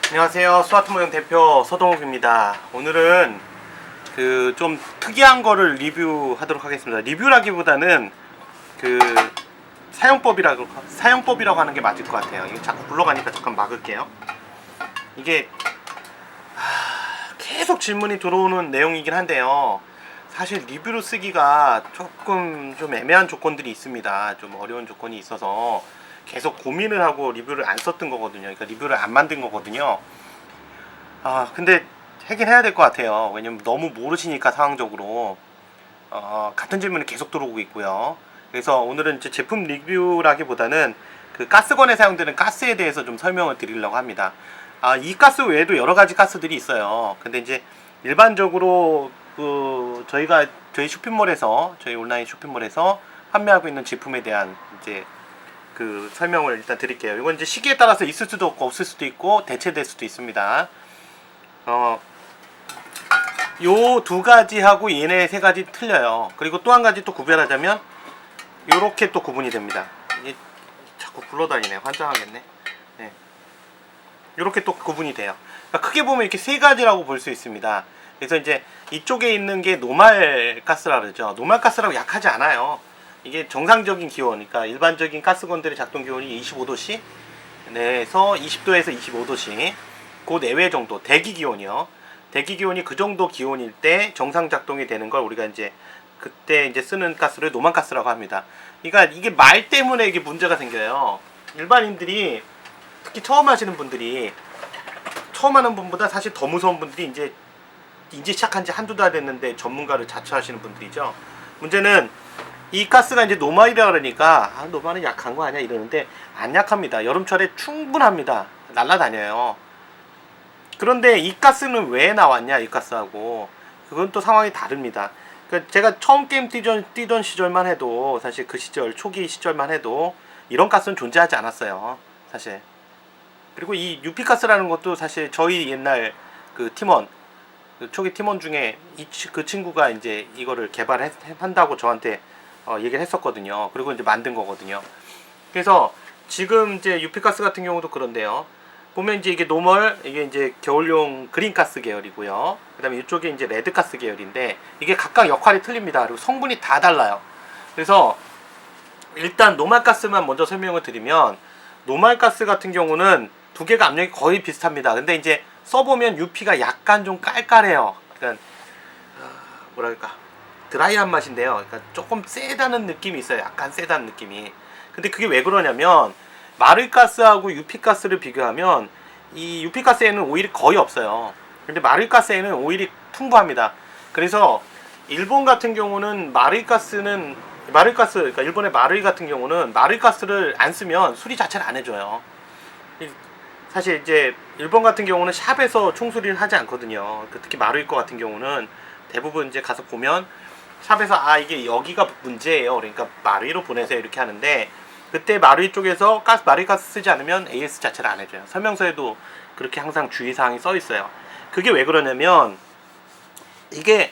안녕하세요. 스마트모형 대표 서동욱입니다. 오늘은 좀 특이한 거를 리뷰하도록 하겠습니다. 리뷰라기보다는 사용법이라고 하는 게 맞을 것 같아요. 이거 자꾸 굴러가니까 잠깐 막을게요. 이게 계속 질문이 들어오는 내용이긴 한데요. 사실 리뷰로 쓰기가 조금 좀 애매한 조건들이 있습니다. 좀 어려운 조건이 있어서 계속 고민을 하고 리뷰를 안 썼던 거거든요. 그러니까 리뷰를 안 만든 거거든요. 근데 하긴 해야 될 것 같아요. 왜냐면 너무 모르시니까 상황적으로 같은 질문이 계속 들어오고 있고요. 그래서 오늘은 이제 제품 리뷰라기보다는 그 가스건에 사용되는 가스에 대해서 좀 설명을 드리려고 합니다. 이 가스 외에도 여러 가지 가스들이 있어요. 근데 이제 일반적으로 저희 쇼핑몰에서, 저희 온라인 쇼핑몰에서 판매하고 있는 제품에 대한 이제 설명을 일단 드릴게요. 이건 이제 시기에 따라서 있을 수도 없고 없을 수도 있고 대체될 수도 있습니다. 요 두 가지하고 얘네 세 가지 틀려요. 그리고 또 한 가지 또 구별하자면 요렇게 또 구분이 됩니다. 이게 자꾸 굴러다니네. 환장하겠네. 네. 요렇게 또 구분이 돼요. 그러니까 크게 보면 이렇게 세 가지라고 볼 수 있습니다. 그래서 이제 이쪽에 있는 게 노말 가스라 그러죠. 노말 가스라고 약하지 않아요. 이게 정상적인 기온, 그러니까 일반적인 가스건들의 작동 기온이 25도씨 내에서 20도에서 25도씨 그 내외 정도, 대기 기온이요. 대기 기온이 그 정도 기온일 때 정상 작동이 되는 걸 우리가 이제 그때 이제 쓰는 가스를 노말 가스라고 합니다. 그러니까 이게 말 때문에 이게 문제가 생겨요. 일반인들이 특히 처음 하시는 분들이, 처음 하는 분보다 사실 더 무서운 분들이 이제 시작한 지 한두 달 됐는데 전문가를 자처하시는 분들이죠. 문제는 이 가스가 이제 노말이라 그러니까 노말은 약한 거 아니야 이러는데 안 약합니다. 여름철에 충분합니다. 날라다녀요. 그런데 이 가스는 왜 나왔냐, 이 가스하고 그건 또 상황이 다릅니다. 그러니까 제가 처음 게임 뛰던 시절만 해도, 사실 그 시절 초기 시절만 해도 이런 가스는 존재하지 않았어요, 사실. 그리고 이 UP가스라는 것도 사실 저희 옛날 팀원, 초기 팀원 중에 그 친구가 이제 이거를 개발한다고 저한테 얘기를 했었거든요. 그리고 이제 만든 거거든요. 그래서 지금 이제 UP가스 같은 경우도 그런데요. 보면 이제 이게 노멀, 이게 이제 겨울용 그린가스 계열이고요. 그 다음에 이쪽에 이제 레드가스 계열인데 이게 각각 역할이 틀립니다. 그리고 성분이 다 달라요. 그래서 일단 노말가스만 먼저 설명을 드리면, 노말가스 같은 경우는 두 개가 압력이 거의 비슷합니다. 근데 이제 써보면 UP가 약간 좀 깔깔해요. 그러니까 뭐랄까 드라이한 맛인데요. 그러니까 조금 세다는 느낌이 있어요. 약간 세다는 느낌이. 근데 그게 왜 그러냐면, 마를가스하고 UP가스를 비교하면 이 UP가스에는 오일이 거의 없어요. 근데 마를가스에는 오일이 풍부합니다. 그래서 일본 같은 경우는 그러니까 일본의 마를 같은 경우는 마를가스를 안 쓰면 수리 자체를 안 해줘요. 사실 이제 일본 같은 경우는 샵에서 총수리를 하지 않거든요. 특히 마루이 거 같은 경우는 대부분 이제 가서 보면 샵에서 이게 여기가 문제예요, 그러니까 마루이로 보내세요 이렇게 하는데, 그때 마루이 쪽에서 마루이 가스 쓰지 않으면 AS 자체를 안 해줘요. 설명서에도 그렇게 항상 주의사항이 써 있어요. 그게 왜 그러냐면, 이게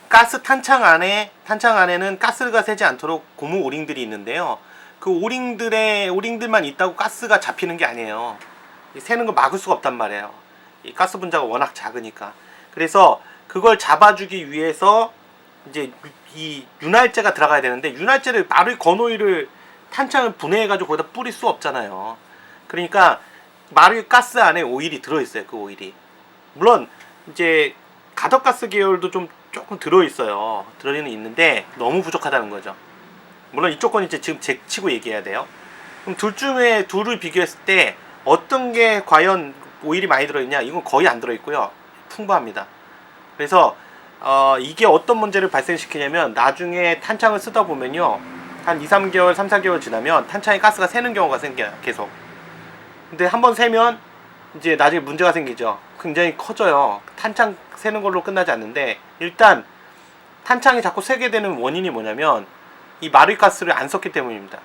가스 탄창 안에는 가스가 새지 않도록 고무 오링들이 있는데요. 그 오링들만 있다고 가스가 잡히는 게 아니에요. 새는 거 막을 수가 없단 말이에요. 이 가스 분자가 워낙 작으니까. 그래서 그걸 잡아주기 위해서 이제 이 윤활제가 들어가야 되는데, 윤활제를 마루이 건오일을 탄창을 분해해가지고 거기다 뿌릴 수 없잖아요. 그러니까 마루이 가스 안에 오일이 들어있어요. 그 오일이 물론 이제 가덕가스 계열도 조금 들어있어요. 들어는 있는데 너무 부족하다는 거죠. 물론 이쪽 건 이제 지금 제치고 얘기해야 돼요. 그럼 둘을 비교했을 때 어떤 게 과연 오일이 많이 들어있냐? 이건 거의 안 들어있고요. 풍부합니다. 그래서 이게 어떤 문제를 발생시키냐면, 나중에 탄창을 쓰다 보면요, 한 2-3개월, 3-4개월 지나면 탄창에 가스가 새는 경우가 생겨요, 계속. 근데 한번 새면 이제 나중에 문제가 생기죠. 굉장히 커져요. 탄창 새는 걸로 끝나지 않는데, 일단 탄창이 자꾸 새게 되는 원인이 뭐냐면 이 마를가스를 안 썼기 때문입니다.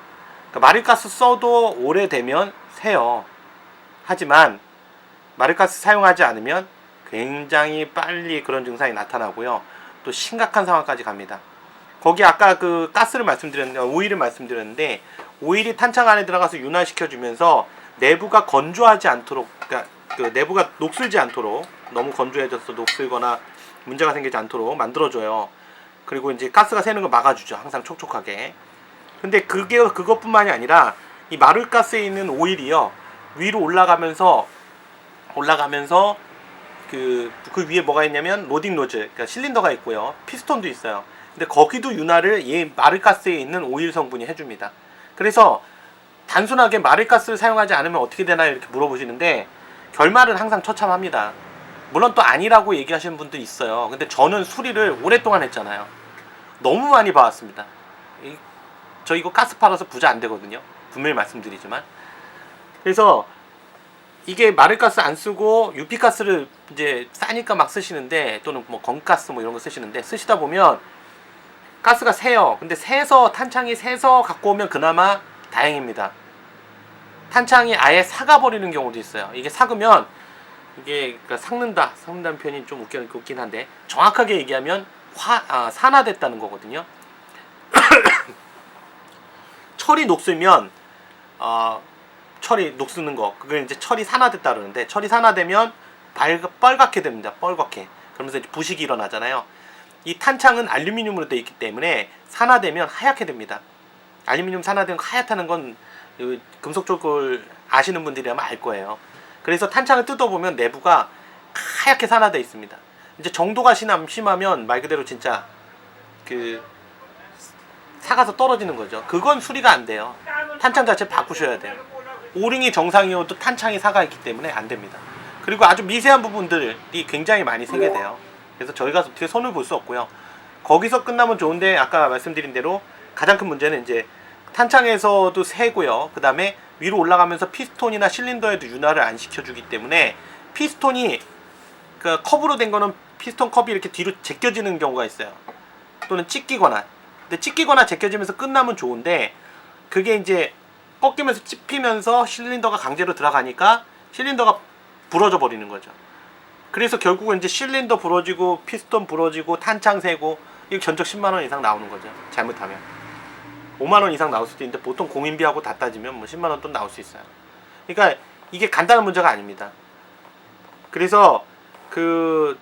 그러니까 마를가스 써도 오래되면 새요. 하지만 마를가스 사용하지 않으면 굉장히 빨리 그런 증상이 나타나고요, 또 심각한 상황까지 갑니다. 거기 아까 오일을 말씀드렸는데, 오일이 탄창 안에 들어가서 윤활시켜주면서 내부가 건조하지 않도록, 그러니까 그 내부가 녹슬지 않도록, 너무 건조해져서 녹슬거나 문제가 생기지 않도록 만들어줘요. 그리고 이제 가스가 새는 걸 막아주죠. 항상 촉촉하게. 근데 그것뿐만이 아니라 이 마를가스에 있는 오일이요, 위로 올라가면서 그 위에 뭐가 있냐면 로딩 노즐, 그러니까 실린더가 있고요, 피스톤도 있어요. 근데 거기도 윤활을 이 마를가스에 있는 오일 성분이 해줍니다. 그래서 단순하게 마를가스를 사용하지 않으면 어떻게 되나요? 이렇게 물어보시는데, 결말은 항상 처참합니다. 물론 또 아니라고 얘기하시는 분도 있어요. 근데 저는 수리를 오랫동안 했잖아요. 너무 많이 봐왔습니다. 저 이거 가스 팔아서 부자 안 되거든요. 분명히 말씀드리지만. 그래서 이게 마를가스 안 쓰고 유피가스를 이제 싸니까 막 쓰시는데, 또는 뭐 건가스 뭐 이런 거 쓰시는데, 쓰시다 보면 가스가 새요. 근데 탄창이 새서 갖고 오면 그나마 다행입니다. 탄창이 아예 삭아버리는 경우도 있어요. 이게 삭으면, 이게 그러니까 삭는다는 표현이 좀 웃긴 한데, 정확하게 얘기하면 산화됐다는 거거든요. 철이 녹슬면, 철이 녹슬는 거, 그걸 이제 철이 산화됐다 그러는데, 철이 산화되면 뻘겋게 됩니다. 뻘겋게. 그러면서 이제 부식이 일어나잖아요. 이 탄창은 알루미늄으로 되어 있기 때문에 산화되면 하얗게 됩니다. 알루미늄 산화되면 하얗다는 건 금속 쪽을 아시는 분들이라면 알 거예요. 그래서 탄창을 뜯어보면 내부가 하얗게 산화되어 있습니다. 이제 정도가 심하면 말 그대로 진짜 그 사가서 떨어지는 거죠. 그건 수리가 안 돼요. 탄창 자체 바꾸셔야 돼요. 오링이 정상이어도 탄창이 사가 있기 때문에 안 됩니다. 그리고 아주 미세한 부분들이 굉장히 많이 새게 돼요. 그래서 저희가 어떻게 손을 볼 수 없고요. 거기서 끝나면 좋은데, 아까 말씀드린 대로 가장 큰 문제는 이제 탄창에서도 새고요. 그 다음에 위로 올라가면서 피스톤이나 실린더에도 윤활을 안 시켜주기 때문에, 피스톤이 그 컵으로 된 거는 피스톤 컵이 이렇게 뒤로 제껴지는 경우가 있어요. 또는 찢기거나. 근데 찢기거나 제껴지면서 끝나면 좋은데, 그게 이제 꺾이면서 찝히면서 실린더가 강제로 들어가니까 실린더가 부러져 버리는 거죠. 그래서 결국은 이제 실린더 부러지고 피스톤 부러지고 탄창 새고, 이거 견적 10만원 이상 나오는 거죠. 잘못하면 5만원 이상 나올 수도 있는데, 보통 공인비하고 다 따지면 뭐 10만원 돈 나올 수 있어요. 그러니까 이게 간단한 문제가 아닙니다. 그래서 그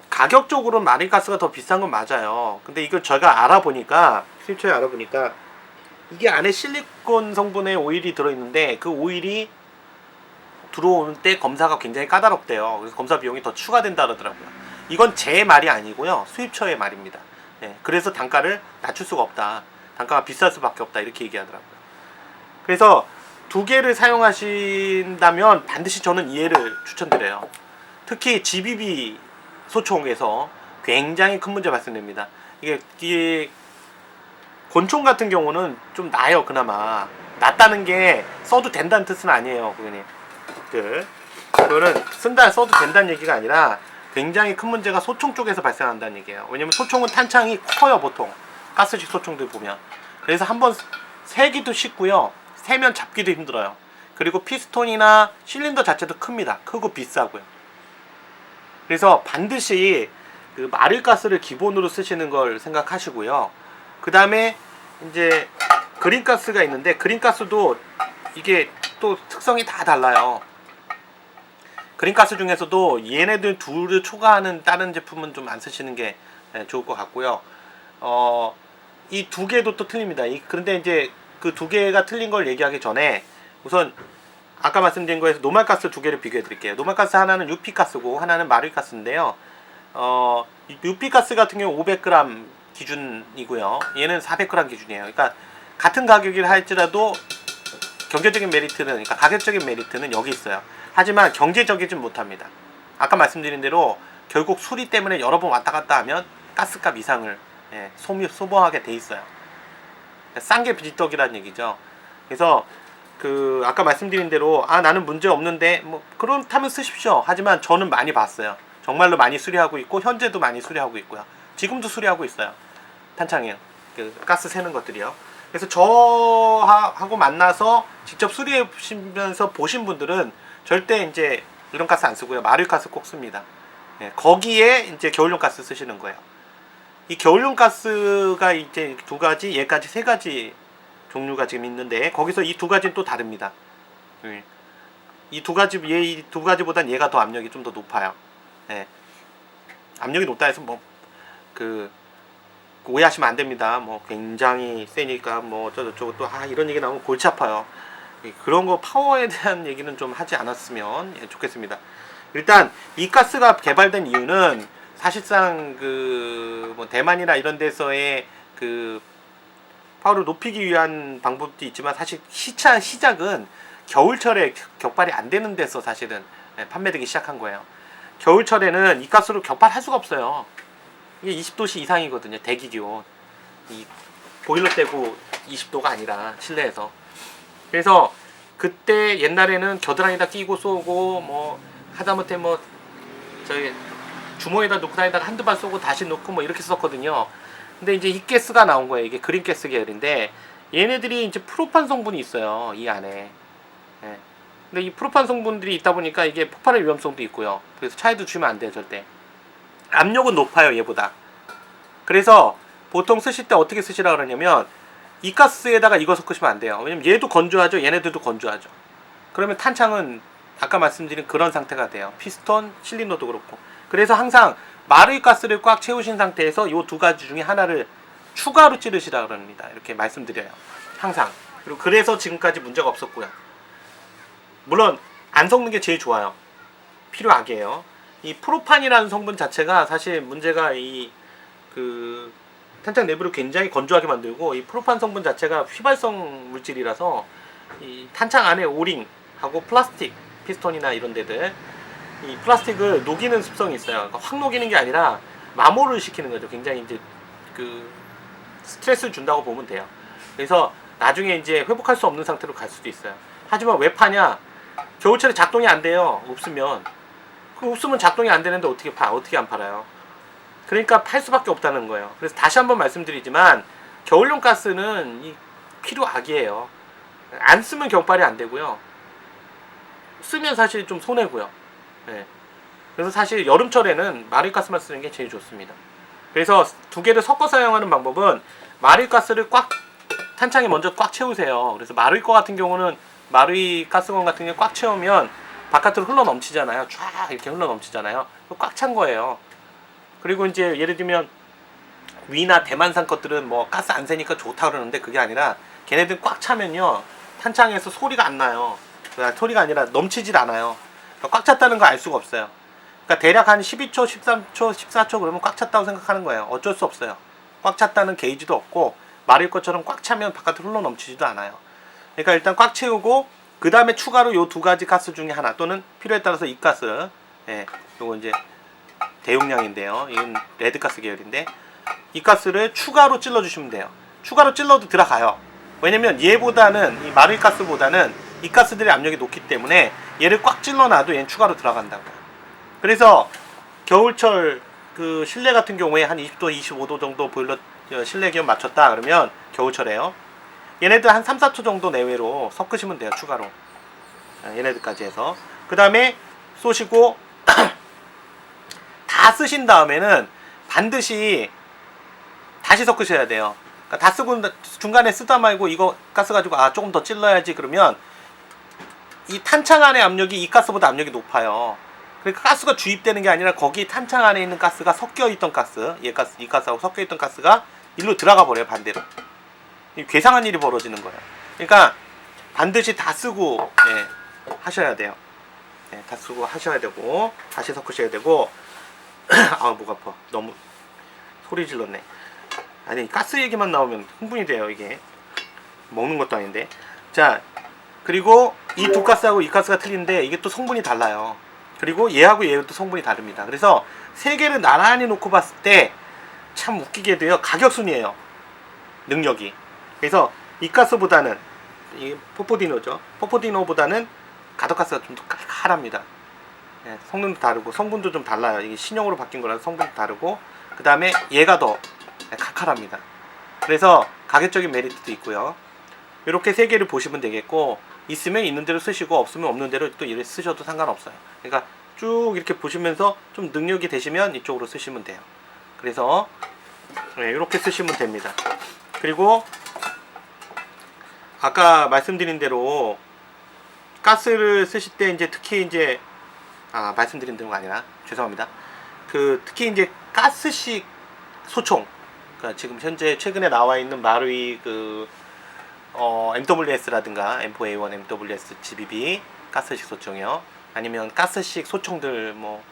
가격적으로는 마를가스가 더 비싼 건 맞아요. 근데 이걸 저희가 수입처에 알아보니까 이게 안에 실리콘 성분의 오일이 들어있는데, 그 오일이 들어오는 때 검사가 굉장히 까다롭대요. 그래서 검사 비용이 더 추가된다 그러더라고요. 이건 제 말이 아니고요, 수입처의 말입니다. 네, 그래서 단가를 낮출 수가 없다, 단가가 비쌀 수밖에 없다, 이렇게 얘기하더라고요. 그래서 두 개를 사용하신다면 반드시 저는 이해를 추천드려요. 특히 GBB 소총에서 굉장히 큰 문제 발생됩니다. 이게 권총 같은 경우는 좀 나아요. 그나마 낫다는 게 써도 된다는 뜻은 아니에요, 고객님. 그거는 써도 된다는 얘기가 아니라, 굉장히 큰 문제가 소총 쪽에서 발생한다는 얘기예요. 왜냐면 소총은 탄창이 커요, 보통 가스식 소총들 보면. 그래서 한번 세기도 쉽고요, 세면 잡기도 힘들어요. 그리고 피스톤이나 실린더 자체도 큽니다. 크고 비싸고요. 그래서 반드시 그 마를가스를 기본으로 쓰시는 걸 생각하시고요. 그 다음에 이제 그린가스가 있는데, 그린가스도 이게 또 특성이 다 달라요. 그린가스 중에서도 얘네들 둘을 초과하는 다른 제품은 좀 안 쓰시는 게 좋을 것 같고요. 이 두 개도 또 틀립니다. 그런데 이제 그 두 개가 틀린 걸 얘기하기 전에, 우선 아까 말씀드린 거에서 노말가스 두 개를 비교해 드릴게요. 노말가스 하나는 유피가스고 하나는 마를가스인데요. 유피가스 같은 경우 500g 기준이고요. 얘는 400g 기준이에요. 그러니까 같은 가격이라 할지라도 경제적인 메리트는, 그러니까 가격적인 메리트는 여기 있어요. 하지만 경제적이진 못합니다. 아까 말씀드린 대로 결국 수리 때문에 여러 번 왔다 갔다 하면 가스값 이상을 소모하게 돼 있어요. 싼 게 비지떡이라는 얘기죠. 그래서 아까 말씀드린 대로 나는 문제 없는데, 뭐 그렇다면 쓰십시오. 하지만 저는 많이 봤어요. 정말로 많이 수리하고 있고, 현재도 많이 수리하고 있고요. 지금도 수리하고 있어요. 탄창이요. 가스 새는 것들이요. 그래서 저하고 만나서 직접 수리해보시면서 보신 분들은 절대 이제 이런 가스 안 쓰고요, 마를가스 꼭 씁니다. 거기에 이제 겨울용 가스 쓰시는 거예요. 이 겨울용 가스가 이제 두 가지, 얘까지 세 가지 종류가 지금 있는데, 거기서 이 두 가지는 또 다릅니다. 이 두 가지 이 두 가지보단 얘가 더 압력이 좀 더 높아요. 예. 압력이 높다 해서 뭐 그 오해하시면 안 됩니다. 뭐 굉장히 세니까 뭐 어쩌고저쩌고 또 이런 얘기 나오면 골치 아파요. 그런 거 파워에 대한 얘기는 좀 하지 않았으면 좋겠습니다. 일단 이 가스가 개발된 이유는 사실상 그 뭐 대만이나 이런 데서의 그 파워를 높이기 위한 방법도 있지만 사실 시작은 겨울철에 격발이 안 되는 데서 사실은 판매되기 시작한 거예요. 겨울철에는 이 가스로 격발할 수가 없어요. 이게 20도씨 이상이거든요. 대기 기온. 이 보일러 떼고 20도가 아니라 실내에서. 그래서 그때 옛날에는 겨드랑이에다 끼고 쏘고 뭐 하다못해 뭐 저기 주머니에다 놓고 다니다가 한두 발 쏘고 다시 놓고 뭐 이렇게 썼거든요. 근데 이제 이 가스가 나온 거예요. 이게 그린가스 계열인데 얘네들이 이제 프로판 성분이 있어요. 이 안에. 예. 근데 이 프로판 성분들이 있다 보니까 이게 폭발의 위험성도 있고요. 그래서 차에도 주면 안 돼요, 절대. 압력은 높아요, 얘보다. 그래서 보통 쓰실 때 어떻게 쓰시라 그러냐면 이 가스에다가 이거 섞으시면 안 돼요. 왜냐면 얘도 건조하죠, 얘네들도 건조하죠. 그러면 탄창은 아까 말씀드린 그런 상태가 돼요. 피스톤, 실린더도 그렇고. 그래서 항상 마르이 가스를 꽉 채우신 상태에서 이 두 가지 중에 하나를 추가로 찌르시라 그럽니다. 이렇게 말씀드려요. 항상. 그리고 그래서 지금까지 문제가 없었고요. 물론 안 섞는 게 제일 좋아요. 필요하게요. 이 프로판이라는 성분 자체가 사실 문제가 이 그 탄창 내부를 굉장히 건조하게 만들고 이 프로판 성분 자체가 휘발성 물질이라서 이 탄창 안에 오링하고 플라스틱 피스톤이나 이런 데들 이 플라스틱을 녹이는 습성이 있어요. 그러니까 확 녹이는 게 아니라 마모를 시키는 거죠. 굉장히 이제 그 스트레스를 준다고 보면 돼요. 그래서 나중에 이제 회복할 수 없는 상태로 갈 수도 있어요. 하지만 왜 파냐? 겨울철에 작동이 안 돼요. 없으면. 그 없으면 작동이 안 되는데 어떻게 안 팔아요? 그러니까 팔 수밖에 없다는 거예요. 그래서 다시 한번 말씀드리지만 겨울용 가스는 이 필요악이에요. 안 쓰면 격발이 안 되고요. 쓰면 사실 좀 손해고요. 네. 그래서 사실 여름철에는 마르이 가스만 쓰는 게 제일 좋습니다. 그래서 두 개를 섞어 사용하는 방법은 마르이 가스를 탄창에 먼저 꽉 채우세요. 그래서 마르이 거 같은 경우는 마르이 가스건 같은 경우 꽉 채우면 바깥으로 흘러 넘치잖아요. 쫙 이렇게 흘러 넘치잖아요. 꽉 찬 거예요. 그리고 이제 예를 들면 위나 대만산 것들은 뭐 가스 안 새니까 좋다 그러는데 그게 아니라 걔네들 꽉 차면요 탄창에서 소리가 안 나요. 소리가 아니라 넘치질 않아요. 그러니까 꽉 찼다는 거 알 수가 없어요. 그러니까 대략 한 12초, 13초, 14초 그러면 꽉 찼다고 생각하는 거예요. 어쩔 수 없어요. 꽉 찼다는 게이지도 없고 마를 것처럼 꽉 차면 바깥으로 흘러 넘치지도 않아요. 그러니까 일단 꽉 채우고 그 다음에 추가로 요 두 가지 가스 중에 하나 또는 필요에 따라서 이 가스, 요거 이제 대용량인데요. 이건 레드가스 계열인데 이 가스를 추가로 찔러 주시면 돼요. 추가로 찔러도 들어가요. 왜냐면 얘보다는 이 마르이 가스보다는 이 가스들의 압력이 높기 때문에 얘를 꽉 찔러 놔도 얘는 추가로 들어간다고요. 그래서 겨울철 그 실내 같은 경우에 한 20도, 25도 정도 보일러 실내 기온 맞췄다 그러면 겨울철에요. 얘네들 한 3, 4초 정도 내외로 섞으시면 돼요. 추가로. 얘네들까지 해서. 그 다음에 쏘시고 다 쓰신 다음에는 반드시 다시 섞으셔야 돼요. 그러니까 다 쓰고 중간에 쓰다 말고 이거 가스 가지고 조금 더 찔러야지 그러면 이 탄창 안의 압력이 이 가스보다 압력이 높아요. 그러니까 가스가 주입되는 게 아니라 거기 탄창 안에 있는 가스가 섞여 있던 가스, 이 가스하고 섞여 있던 가스가 일로 들어가 버려요. 반대로. 괴상한 일이 벌어지는 거예요. 그러니까 반드시 다 쓰고 하셔야 돼요. 다 쓰고 하셔야 되고 다시 섞으셔야 되고 목 아파. 너무 소리 질렀네. 아니 가스 얘기만 나오면 흥분이 돼요. 이게 먹는 것도 아닌데. 자, 그리고 이 두 가스하고 이 가스가 틀린데 이게 또 성분이 달라요. 그리고 얘하고 얘도 성분이 다릅니다. 그래서 세 개를 나란히 놓고 봤을 때 참 웃기게도요 가격순이에요. 능력이. 그래서 이 가스보다는 이 포포디노죠. 포포디노보다는 가덕가스가 좀 더 칼칼합니다. 성능도 다르고 성분도 좀 달라요. 이게 신형으로 바뀐 거라서 성분도 다르고 그 다음에 얘가 더 칼칼합니다. 그래서 가격적인 메리트도 있고요. 이렇게 세 개를 보시면 되겠고 있으면 있는 대로 쓰시고 없으면 없는 대로 또 이렇게 쓰셔도 상관없어요. 그러니까 쭉 이렇게 보시면서 좀 능력이 되시면 이쪽으로 쓰시면 돼요. 그래서 이렇게 쓰시면 됩니다. 그리고 아까 말씀드린 대로 가스를 쓰실 때 이제 특히 이제 말씀드린 거 아니라 죄송합니다. 그 특히 이제 가스식 소총, 그러니까 지금 현재 최근에 나와 있는 마루이 그 MWS라든가 M4A1 MWS GBB 가스식 소총이요. 아니면 가스식 소총들 뭐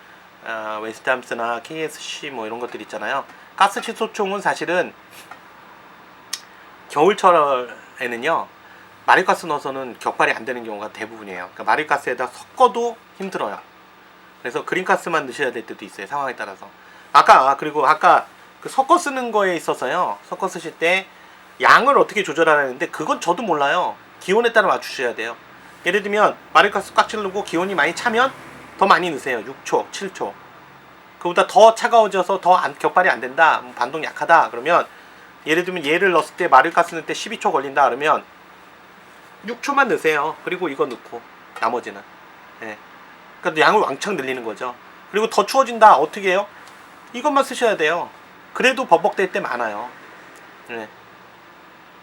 웨스트함스나 KSC 뭐 이런 것들 있잖아요. 가스식 소총은 사실은 겨울철에는요 마릴가스 넣어서는 격발이 안 되는 경우가 대부분이에요. 그러니까 마릴가스에다 섞어도 힘들어요. 그래서 그린가스만 넣으셔야 될 때도 있어요. 상황에 따라서. 그리고 아까 그 섞어 쓰는 거에 있어서요. 섞어 쓰실 때 양을 어떻게 조절하는데 그건 저도 몰라요. 기온에 따라 맞추셔야 돼요. 예를 들면 마릴가스 꽉 채우고 기온이 많이 차면 더 많이 넣으세요. 6초, 7초. 그보다 더 차가워져서 더 격발이 안 된다. 반동 약하다. 그러면 예를 들면 얘를 넣었을 때 마릴가스 넣을 때 12초 걸린다. 그러면 6초만 넣으세요. 그리고 이거 넣고 나머지는. 예. 그러니까 양을 왕창 늘리는 거죠. 그리고 더 추워진다. 어떻게 해요? 이것만 쓰셔야 돼요. 그래도 버벅될 때 많아요. 예.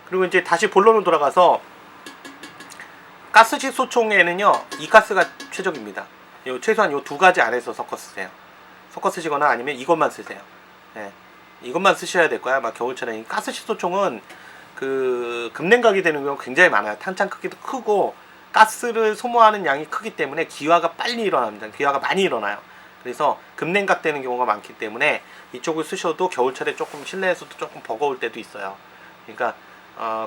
그리고 이제 다시 본론으로 돌아가서 가스식 소총에는요 이 가스가 최적입니다. 최소한 요 두 가지 안에서 섞어 쓰세요. 섞어 쓰시거나 아니면 이것만 쓰세요. 예. 이것만 쓰셔야 될 거야. 막 겨울철에 가스식 소총은 그 급냉각이 되는 경우가 굉장히 많아요. 탄창 크기도 크고 가스를 소모하는 양이 크기 때문에 기화가 빨리 일어납니다. 기화가 많이 일어나요. 그래서 급냉각 되는 경우가 많기 때문에 이쪽을 쓰셔도 겨울철에 조금 실내에서도 조금 버거울 때도 있어요. 그러니까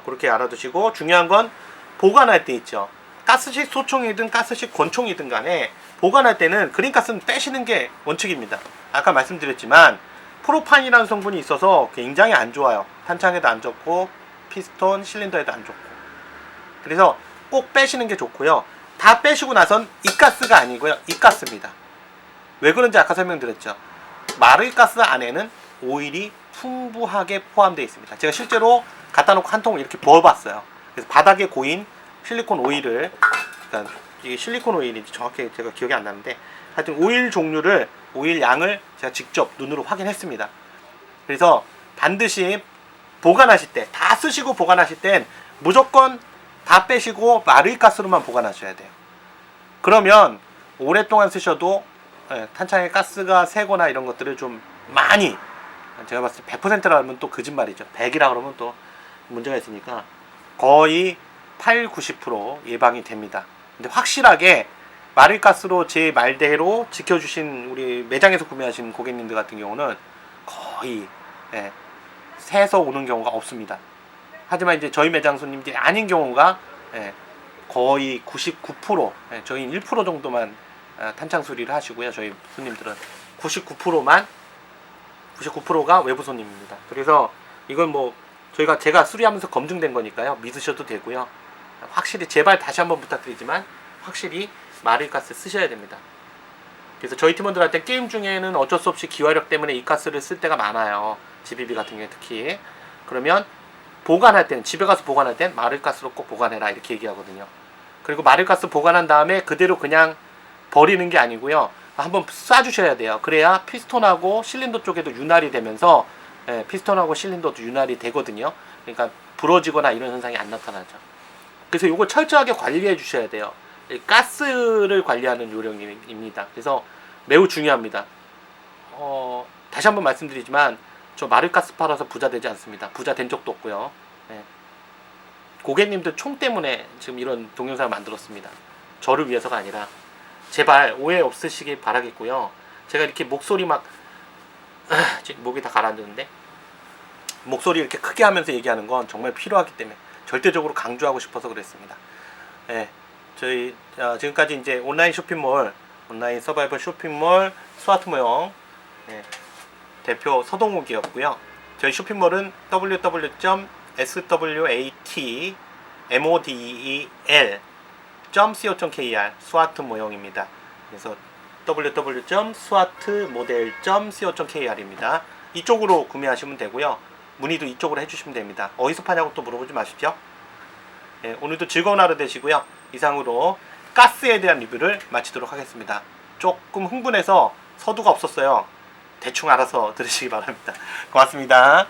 그렇게 알아두시고, 중요한 건 보관할 때 있죠. 가스식 소총이든 가스식 권총이든 간에 보관할 때는 그린가스는 빼시는 게 원칙입니다. 아까 말씀드렸지만 프로판이라는 성분이 있어서 굉장히 안 좋아요. 탄창에도 안 좋고 피스톤, 실린더에도 안 좋고. 그래서 꼭 빼시는 게 좋고요. 다 빼시고 나선 이 가스가 아니고요. 이 가스입니다. 왜 그런지 아까 설명드렸죠. 마를가스 안에는 오일이 풍부하게 포함되어 있습니다. 제가 실제로 갖다 놓고 한 통을 이렇게 부어봤어요. 그래서 바닥에 고인 실리콘 오일을, 그러니까 이게 실리콘 오일인지 정확히 제가 기억이 안 나는데 하여튼 오일 양을 제가 직접 눈으로 확인했습니다. 그래서 반드시 보관하실 때, 다 쓰시고 보관하실 땐 무조건 다 빼시고 마를가스로만 보관하셔야 돼요. 그러면 오랫동안 쓰셔도 탄창에 가스가 새거나 이런 것들을 좀 많이, 제가 봤을 때 100%라 하면 또 거짓말이죠. 100이라 그러면 또 문제가 있으니까 거의 80-90% 예방이 됩니다. 근데 확실하게 마릴가스로 제 말대로 지켜주신 우리 매장에서 구매하신 고객님들 같은 경우는 거의 새서 오는 경우가 없습니다. 하지만 이제 저희 매장 손님들이 아닌 경우가 거의 99%, 저희는 1% 정도만 탄창 수리를 하시고요. 저희 손님들은 99%가 외부 손님입니다. 그래서 이건 뭐 제가 수리하면서 검증된 거니까요. 믿으셔도 되고요. 확실히 제발 다시 한번 부탁드리지만 확실히 마릴가스 쓰셔야 됩니다. 그래서 저희 팀원들한테 게임 중에는 어쩔 수 없이 기화력 때문에 이 가스를 쓸 때가 많아요. GBB 같은 경우에 특히. 그러면 보관할 때는, 집에 가서 보관할 땐 마를가스로 꼭 보관해라 이렇게 얘기하거든요. 그리고 마를가스 보관한 다음에 그대로 그냥 버리는 게 아니고요. 한번 쏴주셔야 돼요. 그래야 피스톤하고 실린더 쪽에도 윤활이 되면서 피스톤하고 실린더도 윤활이 되거든요. 그러니까 부러지거나 이런 현상이 안 나타나죠. 그래서 이거 철저하게 관리해 주셔야 돼요. 가스를 관리하는 요령입니다. 그래서 매우 중요합니다. 다시 한번 말씀드리지만 저 마를가스 팔아서 부자 되지 않습니다. 부자 된 적도 없고요. 고객님들 총 때문에 지금 이런 동영상을 만들었습니다. 저를 위해서가 아니라. 제발 오해 없으시길 바라겠고요. 제가 이렇게 목소리 지금 목이 다 가라앉았는데 목소리 이렇게 크게 하면서 얘기하는 건 정말 필요하기 때문에 절대적으로 강조하고 싶어서 그랬습니다. 저희 지금까지 이제 온라인 서바이벌 쇼핑몰 스와트 모형 대표 서동욱이었고요. 저희 쇼핑몰은 www.swatmodel.co.kr 스와트 모형입니다. 그래서 www.swatmodel.co.kr입니다. 이쪽으로 구매하시면 되고요. 문의도 이쪽으로 해주시면 됩니다. 어디서 파냐고 또 물어보지 마십시오. 오늘도 즐거운 하루 되시고요. 이상으로 가스에 대한 리뷰를 마치도록 하겠습니다. 조금 흥분해서 서두가 없었어요. 대충 알아서 들으시기 바랍니다. 고맙습니다.